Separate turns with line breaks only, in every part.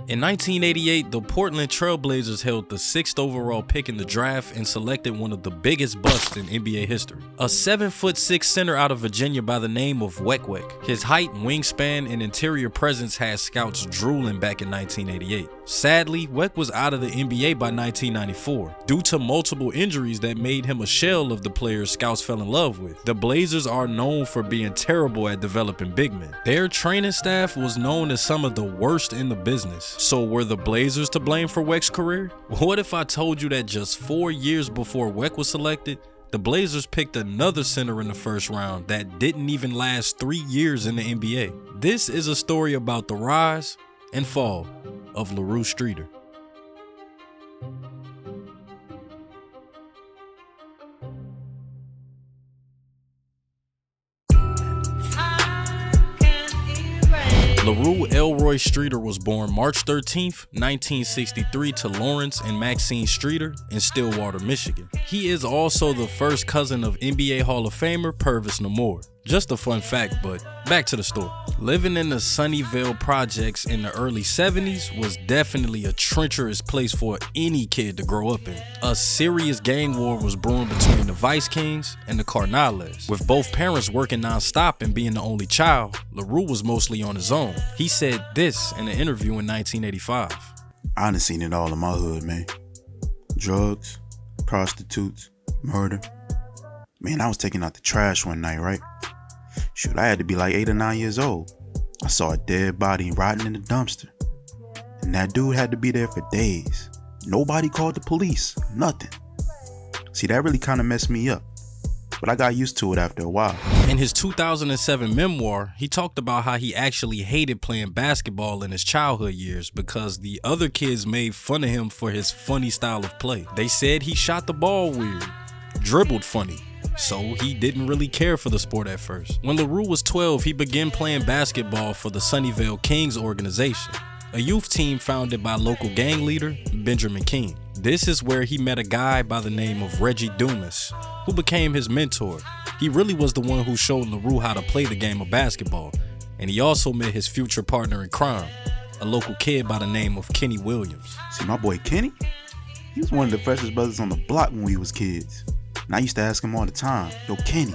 In 1988, the Portland Trail Blazers held the 6th overall pick in the draft and selected one of the biggest busts in NBA history. A 7'6" center out of Virginia by the name of Weck. His height, wingspan, and interior presence had scouts drooling back in 1988. Sadly, Weck was out of the NBA by 1994 due to multiple injuries that made him a shell of the players scouts fell in love with. The Blazers are known for being terrible at developing big men. Their training staff was known as some of the worst in the business. So were the Blazers to blame for Weck's career? What if I told you that just 4 years before Weck was selected, the Blazers picked another center in the first round that didn't even last 3 years in the NBA? This is a story about the rise and fall of LaRue Streeter. LaRue Elroy Streeter was born March 13th, 1963 to Lawrence and Maxine Streeter in Stillwater, Michigan. He is also the first cousin of NBA Hall of Famer Pervis Namor. Just a fun fact, but back to the story. Living in the Sunnyvale projects in the early 70s was definitely a treacherous place for any kid to grow up in. A serious gang war was brewing between the Vice Kings and the Cardinals. With both parents working non-stop and being the only child, LaRue was mostly on his own. He said this in an interview in 1985.
I done seen it all in my hood, man. Drugs, prostitutes, murder. Man, I was taking out the trash one night, right? Shoot, I had to be like 8 or 9 years old. I saw a dead body rotting in the dumpster. And that dude had to be there for days. Nobody called the police, nothing. See, that really kind of messed me up. But I got used to it after a while.
In his 2007 memoir, he talked about how he actually hated playing basketball in his childhood years because the other kids made fun of him for his funny style of play. They said he shot the ball weird, dribbled funny, so he didn't really care for the sport at first. When LaRue was 12, he began playing basketball for the Sunnyvale Kings organization, a youth team founded by local gang leader Benjamin King. This is where he met a guy by the name of Reggie Dumas, who became his mentor. He really was the one who showed LaRue how to play the game of basketball, and he also met his future partner in crime, a local kid by the name of Kenny Williams.
See, my boy Kenny, he was one of the freshest brothers on the block when we was kids. And I used to ask him all the time, yo, Kenny,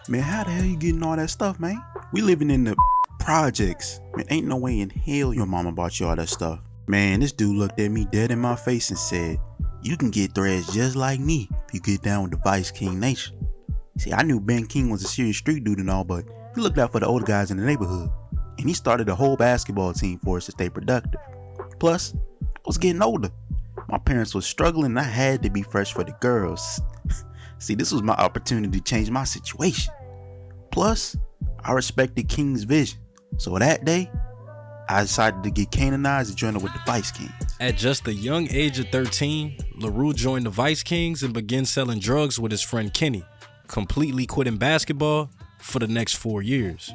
man, how the hell you getting all that stuff, man? We living in the projects. Man, ain't no way in hell your mama bought you all that stuff. Man, this dude looked at me dead in my face and said, you can get threads just like me if you get down with the Vice King Nation. See, I knew Ben King was a serious street dude and all, but he looked out for the older guys in the neighborhood. And he started a whole basketball team for us to stay productive. Plus, I was getting older. My parents were struggling and I had to be fresh for the girls. See, this was my opportunity to change my situation. Plus, I respected King's vision. So that day, I decided to get canonized and join up with the Vice Kings.
At just the young age of 13, LaRue joined the Vice Kings and began selling drugs with his friend Kenny, completely quitting basketball for the next 4 years.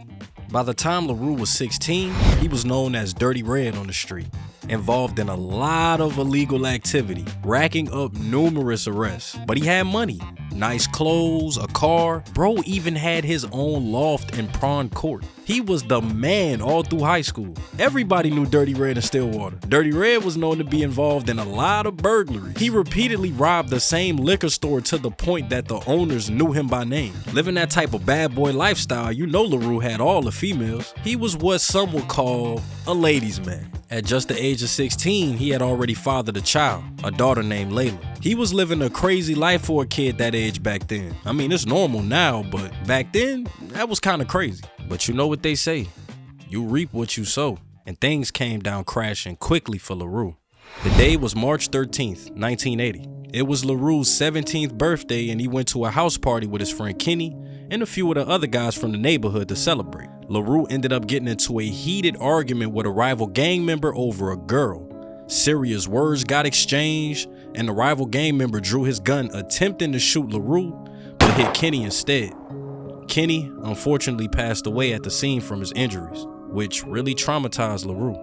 By the time LaRue was 16, he was known as Dirty Red on the street, involved in a lot of illegal activity, racking up numerous arrests. But he had money, nice clothes, a car. Bro even had his own loft in Prawn Court. He was the man all through high school. Everybody knew Dirty Red in Stillwater. Dirty Red was known to be involved in a lot of burglaries. He repeatedly robbed the same liquor store to the point that the owners knew him by name. Living that type of bad boy lifestyle, you know LaRue had all the females. He was what some would call a ladies' man. At just the age of 16, he had already fathered a child, a daughter named Layla. He was living a crazy life for a kid that age back then. I mean, it's normal now, but back then, that was kind of crazy. But you know what they say, you reap what you sow, and things came down crashing quickly for LaRue. The day was March 13th, 1980. It was LaRue's 17th birthday, and he went to a house party with his friend Kenny and a few of the other guys from the neighborhood to celebrate. LaRue ended up getting into a heated argument with a rival gang member over a girl. Serious words got exchanged, and the rival gang member drew his gun attempting to shoot LaRue, but hit Kenny instead. Kenny unfortunately passed away at the scene from his injuries, which really traumatized LaRue.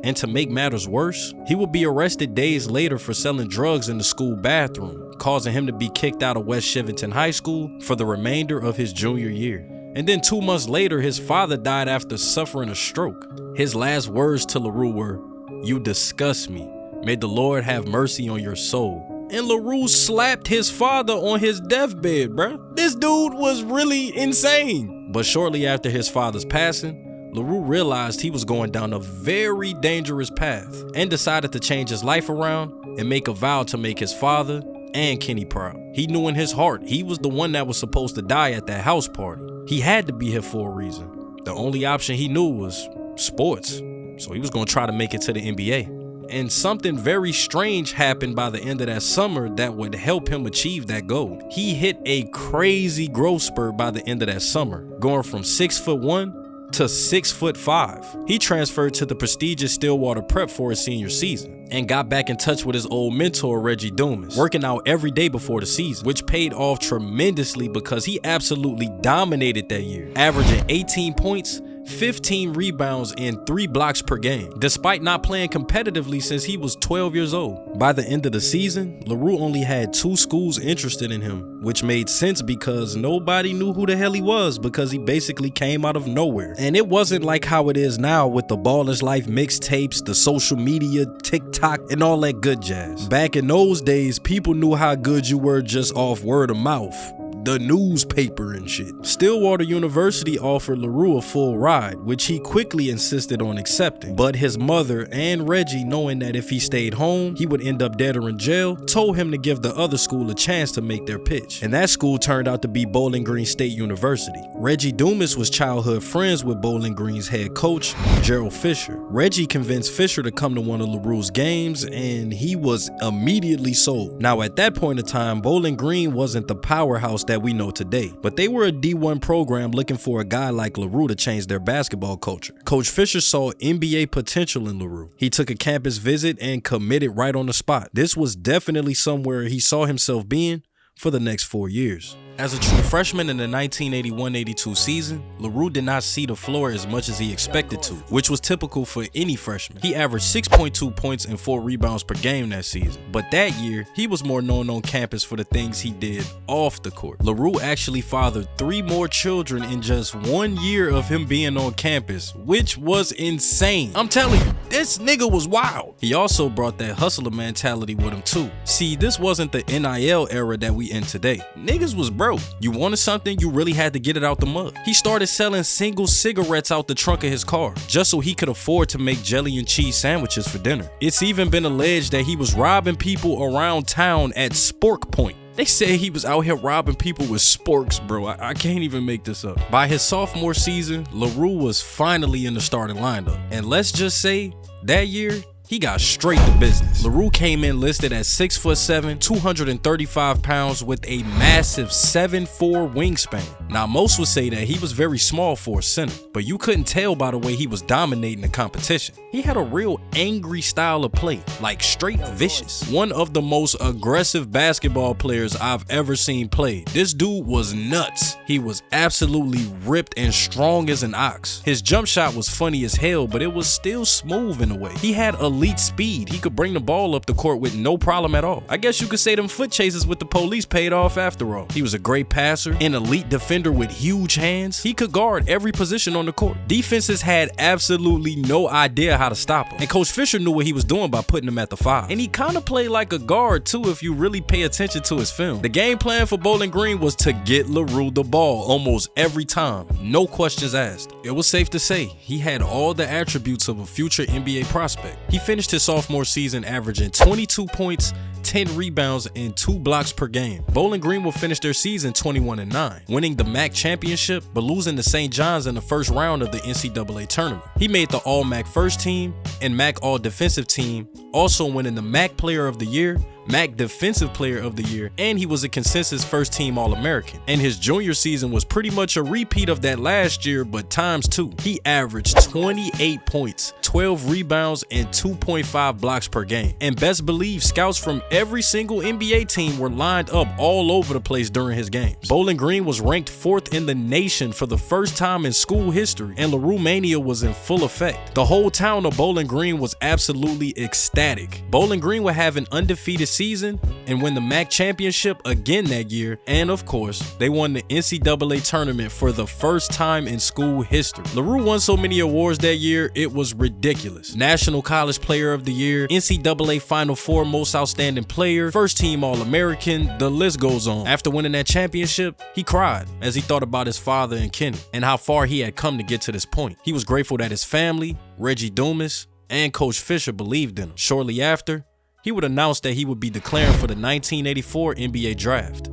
And to make matters worse, he would be arrested days later for selling drugs in the school bathroom, causing him to be kicked out of West Shivington High School for the remainder of his junior year. And then 2 months later, his father died after suffering a stroke. His last words to LaRue were, "You disgust me. May the Lord have mercy on your soul." And LaRue slapped his father on his deathbed, bruh. This dude was really insane. But shortly after his father's passing, LaRue realized he was going down a very dangerous path and decided to change his life around and make a vow to make his father and Kenny proud. He knew in his heart he was the one that was supposed to die at that house party. He had to be here for a reason. The only option he knew was sports, so he was going to try to make it to the NBA. And something very strange happened by the end of that summer that would help him achieve that goal. He hit a crazy growth spurt by the end of that summer, going from 6'1" to 6'5". He transferred to the prestigious Stillwater Prep for his senior season and got back in touch with his old mentor Reggie Dumas, working out every day before the season, which paid off tremendously because he absolutely dominated that year, averaging 18 points, 15 rebounds, and 3 blocks per game, despite not playing competitively since he was 12 years old. By the end of the season, LaRue only had 2 schools interested in him, which made sense because nobody knew who the hell he was because he basically came out of nowhere. And it wasn't like how it is now with the Ball is Life mixtapes, the social media, TikTok, and all that good jazz. Back in those days, people knew how good you were just off word of mouth, the newspaper and shit. Stillwater University offered LaRue a full ride, which he quickly insisted on accepting. But his mother and Reggie, knowing that if he stayed home, he would end up dead or in jail, told him to give the other school a chance to make their pitch. And that school turned out to be Bowling Green State University. Reggie Dumas was childhood friends with Bowling Green's head coach, Gerald Fisher. Reggie convinced Fisher to come to one of LaRue's games, and he was immediately sold. Now, at that point in time, Bowling Green wasn't the powerhouse that we know today, but they were a D1 program looking for a guy like LaRue to change their basketball culture. Coach Fisher saw NBA potential in LaRue. He took a campus visit and committed right on the spot. This was definitely somewhere he saw himself being for the next 4 years. As a true freshman in the 1981-82 season, LaRue did not see the floor as much as he expected to, which was typical for any freshman. He averaged 6.2 points and 4 rebounds per game that season. But that year, he was more known on campus for the things he did off the court. LaRue actually fathered 3 more children in just 1 year of him being on campus, which was insane. I'm telling you, this nigga was wild. He also brought that hustler mentality with him too. See, this wasn't the NIL era that we in today. Niggas was broke. You wanted something, you really had to get it out the mud. He started selling single cigarettes out the trunk of his car just so he could afford to make jelly and cheese sandwiches for dinner. It's even been alleged that he was robbing people around town at Spork Point. They say he was out here robbing people with sporks, bro. I can't even make this up. By his sophomore season, LaRue was finally in the starting lineup. And let's just say, that year, he got straight to business. LaRue came in listed at 6'7", 235 pounds with a massive 7'4" wingspan. Now, most would say that he was very small for a center, but you couldn't tell by the way he was dominating the competition. He had a real angry style of play, like straight vicious. One of the most aggressive basketball players I've ever seen play. This dude was nuts. He was absolutely ripped and strong as an ox. His jump shot was funny as hell, but it was still smooth in a way. He had elite speed. He could bring the ball up the court with no problem at all. I guess you could say them foot chases with the police paid off after all. He was a great passer, an elite defender with huge hands. He could guard every position on the court. Defenses had absolutely no idea how to stop him. And Coach Fisher knew what he was doing by putting him at the 5. And he kind of played like a guard too if you really pay attention to his film. The game plan for Bowling Green was to get LaRue the ball almost every time. No questions asked. It was safe to say he had all the attributes of a future NBA prospect. He finished his sophomore season averaging 22 points, 10 rebounds, and 2 blocks per game. Bowling Green will finish their season 21-9, winning the MAC championship but losing to St. John's in the first round of the NCAA tournament. He made the All-MAC first team and MAC All-Defensive team, also winning the MAC Player of the Year, MAC Defensive Player of the Year, and he was a consensus first team All-American. And his junior season was pretty much a repeat of that last year, but times 2. He averaged 28 points, 12 rebounds, and 2.5 blocks per game. And best believe scouts from every single NBA team were lined up all over the place during his games. Bowling Green was ranked 4th in the nation for the first time in school history, and LaRue Mania was in full effect. The whole town of Bowling Green was absolutely ecstatic. Bowling Green would have an undefeated season and win the MAC championship again that year. And of course, they won the NCAA tournament for the first time in school history. LaRue won so many awards that year, it was ridiculous. National College Player of the Year, NCAA Final Four Most Outstanding Player, First Team All-American, the list goes on. After winning that championship, he cried as he thought about his father and Kenny and how far he had come to get to this point. He was grateful that his family, Reggie Dumas, and Coach Fisher believed in him. Shortly after, he would announce that he would be declaring for the 1984 NBA draft.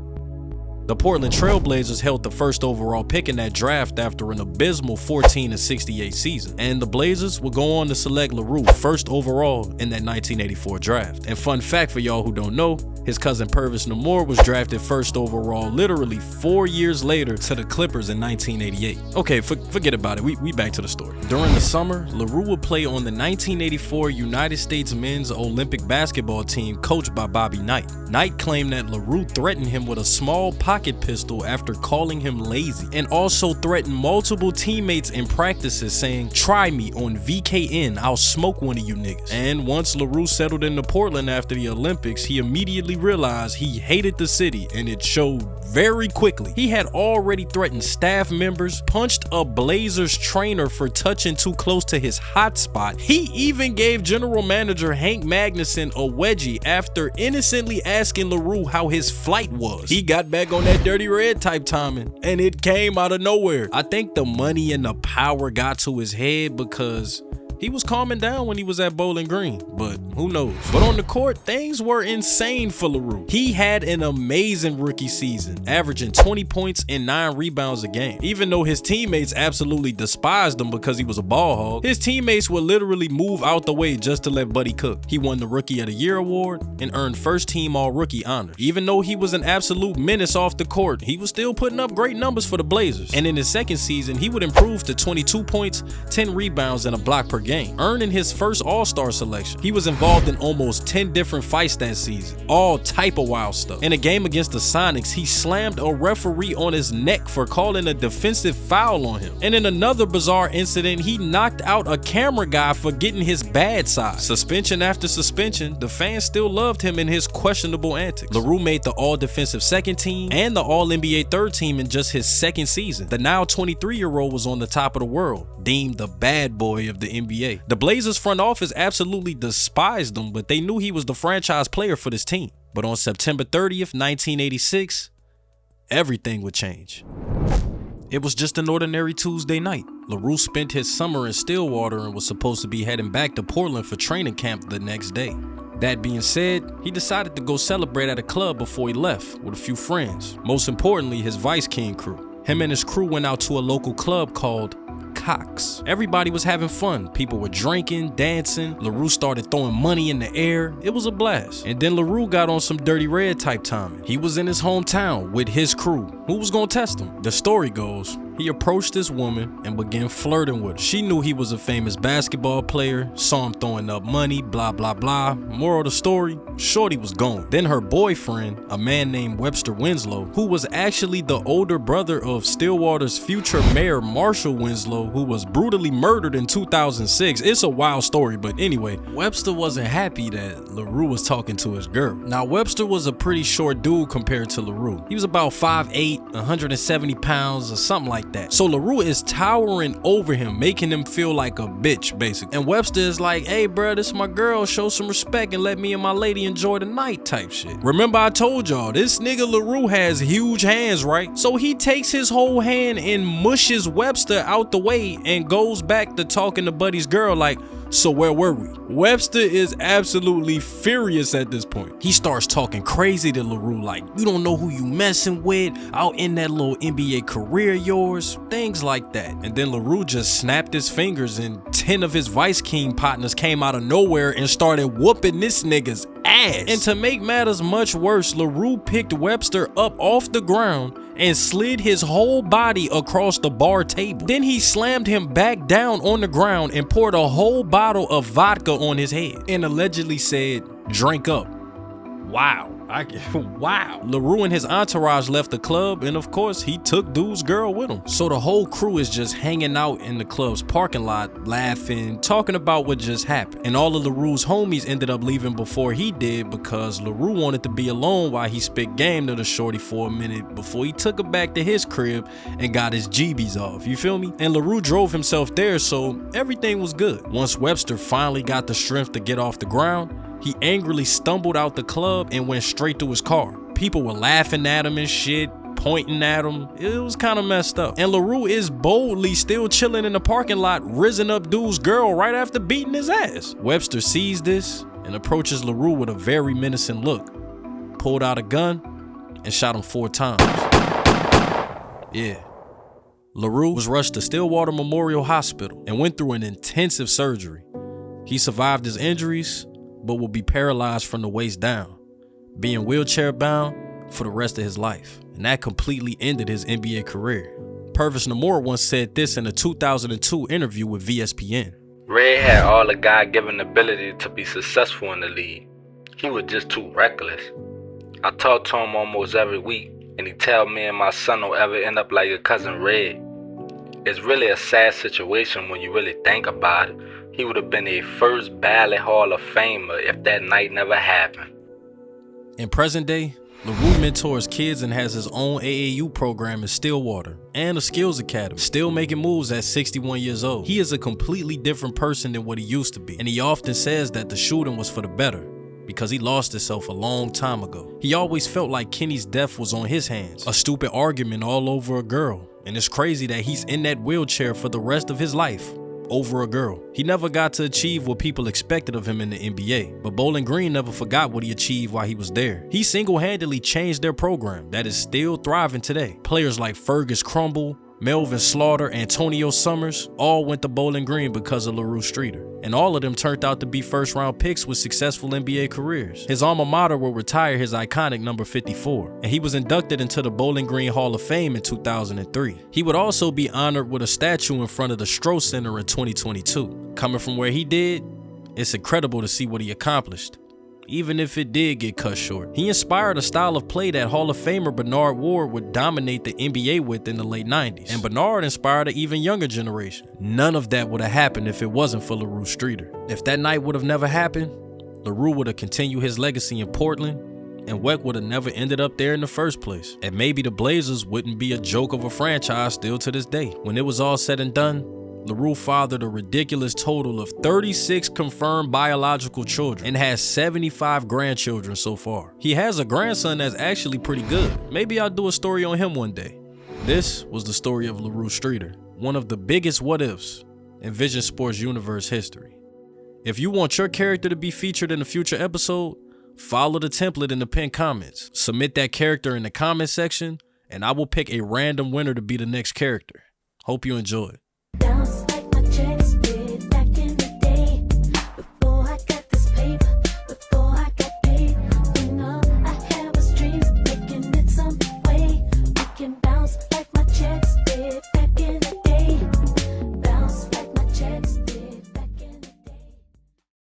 The Portland Trail Blazers held the first overall pick in that draft after an abysmal 14-68 season, and the Blazers would go on to select LaRue first overall in that 1984 draft. And fun fact for y'all who don't know, his cousin Pervis Namor was drafted first overall literally 4 years later to the Clippers in 1988. Okay, forget about it, we back to the story. During the summer, LaRue would play on the 1984 United States men's Olympic basketball team coached by Bobby Knight. Knight claimed that LaRue threatened him with a small pocket pistol after calling him lazy, and also threatened multiple teammates in practices saying, "Try me on VKN, I'll smoke one of you niggas." And once LaRue settled into Portland after the Olympics, he immediately realized he hated the city, and it showed very quickly. He had already threatened staff members, punched a Blazers trainer for touching too close to his hot spot. He even gave general manager Hank Magnuson a wedgie after innocently asking LaRue how his flight was. He got back on that dirty red type timing, and it came out of nowhere. I think the money and the power got to his head because he was calming down when he was at Bowling Green, but who knows. But on the court, things were insane for LaRue. He had an amazing rookie season, averaging 20 points and 9 rebounds a game. Even though his teammates absolutely despised him because he was a ball hog, his teammates would literally move out the way just to let Buddy cook. He won the Rookie of the Year award and earned first team All-Rookie honors. Even though he was an absolute menace off the court, he was still putting up great numbers for the Blazers. And in his second season, he would improve to 22 points, 10 rebounds, and a block per game, earning his first All-Star selection. He was involved in almost 10 different fights that season, all type of wild stuff. In a game against the Sonics, he slammed a referee on his neck for calling a defensive foul on him. And in another bizarre incident, he knocked out a camera guy for getting his bad side. Suspension after suspension, the fans still loved him in his questionable antics. LaRue made the All-Defensive second team and the All-NBA third team in just his second season. The now 23-year-old was on the top of the world, deemed the bad boy of the NBA. The Blazers front office absolutely despised him, but they knew he was the franchise player for this team. But on September 30th, 1986, everything would change. It was just an ordinary Tuesday night. LaRue spent his summer in Stillwater and was supposed to be heading back to Portland for training camp the next day. That being said, he decided to go celebrate at a club before he left with a few friends, most importantly his Vice King crew. Him and his crew went out to a local club called Cox. Everybody was having fun. People were drinking, dancing. LaRue started throwing money in the air. It was a blast. And then LaRue got on some dirty red type timing. He was in his hometown with his crew. Who was gonna test him? The story goes, he approached this woman and began flirting with her. She knew he was a famous basketball player, saw him throwing up money, blah, blah, blah. Moral of the story, shorty was gone. Then her boyfriend, a man named Webster Winslow, who was actually the older brother of Stillwater's future mayor, Marshall Winslow, who was brutally murdered in 2006. It's a wild story, but anyway, Webster wasn't happy that LaRue was talking to his girl. Now, Webster was a pretty short dude compared to LaRue. He was about 5'8", 170 pounds or something like that. So LaRue is towering over him, making him feel like a bitch, basically. And Webster is like, "Hey, bro, this is my girl. Show some respect and let me and my lady enjoy the night," type shit. Remember I told y'all, this nigga LaRue has huge hands, right? So he takes his whole hand and mushes Webster out the way and goes back to talking to Buddy's girl like, "So where were we?" Webster is absolutely furious at this point. He starts talking crazy to LaRue like, "You don't know who you messing with, out in that little NBA career of yours," things like that. And then LaRue just snapped his fingers and 10 of his Vice King partners came out of nowhere and started whooping this nigga's ass. And to make matters much worse, LaRue picked Webster up off the ground and slid his whole body across the bar table. Then he slammed him back down on the ground and poured a whole bottle of vodka on his head and allegedly said, "Drink up." Wow. Wow. LaRue and his entourage left the club, and of course, he took dude's girl with him. So the whole crew is just hanging out in the club's parking lot, laughing, talking about what just happened. And all of LaRue's homies ended up leaving before he did because LaRue wanted to be alone while he spit game to the shorty for a minute before he took her back to his crib and got his GBs off, you feel me? And LaRue drove himself there, so everything was good. Once Webster finally got the strength to get off the ground, he angrily stumbled out the club and went straight to his car. People were laughing at him and shit, pointing at him. It was kind of messed up. And LaRue is boldly still chilling in the parking lot, rizzing up dude's girl right after beating his ass. Webster sees this and approaches LaRue with a very menacing look, pulled out a gun, and shot him 4 times. Yeah. LaRue was rushed to Stillwater Memorial Hospital and went through an intensive surgery. He survived his injuries, but will be paralyzed from the waist down, being wheelchair bound for the rest of his life. And that completely ended his NBA career. Pervis Namor once said this in a 2002 interview with VSPN.
Red had all the God-given ability to be successful in the league. He was just too reckless. I talk to him almost every week, and he tell me and my son don't ever end up like your cousin Red. It's really a sad situation when you really think about it. He would have been a first ballot Hall of Famer if that night never happened.
In present day, LaRue mentors kids and has his own AAU program in Stillwater and a skills academy, still making moves at 61 years old. He is a completely different person than what he used to be, and he often says that the shooting was for the better because he lost himself a long time ago. He always felt like Kenny's death was on his hands, a stupid argument all over a girl, and it's crazy that he's in that wheelchair for the rest of his life over a girl. He never got to achieve what people expected of him in the NBA, but Bowling Green never forgot what he achieved while he was there. He single-handedly changed their program that is still thriving today. Players like Fergus Crumble, Melvin Slaughter, Antonio Summers all went to Bowling Green because of LaRue Streeter, and all of them turned out to be first-round picks with successful NBA careers. His alma mater will retire his iconic number 54, and he was inducted into the Bowling Green Hall of Fame in 2003. He would also be honored with a statue in front of the Stroh Center in 2022. Coming from where he did, it's incredible to see what he accomplished, even if it did get cut short. He inspired a style of play that Hall of Famer Bernard Ward would dominate the NBA with in the late 90s. And Bernard inspired an even younger generation. None of that would have happened if it wasn't for LaRue Streeter. If that night would have never happened, LaRue would have continued his legacy in Portland, and Weck would have never ended up there in the first place. And maybe the Blazers wouldn't be a joke of a franchise still to this day. When it was all said and done, LaRue fathered a ridiculous total of 36 confirmed biological children and has 75 grandchildren so far. He has a grandson that's actually pretty good. Maybe I'll do a story on him one day. This was the story of LaRue Streeter, one of the biggest what-ifs in Vzn Sports Universe history. If you want your character to be featured in a future episode, follow the template in the pinned comments. Submit that character in the comment section, and I will pick a random winner to be the next character. Hope you enjoyed.
Bounce like my checks did back in the day. Before I got this paper, before I got paid. When all I had was dreams, making it some way. We can bounce like my checks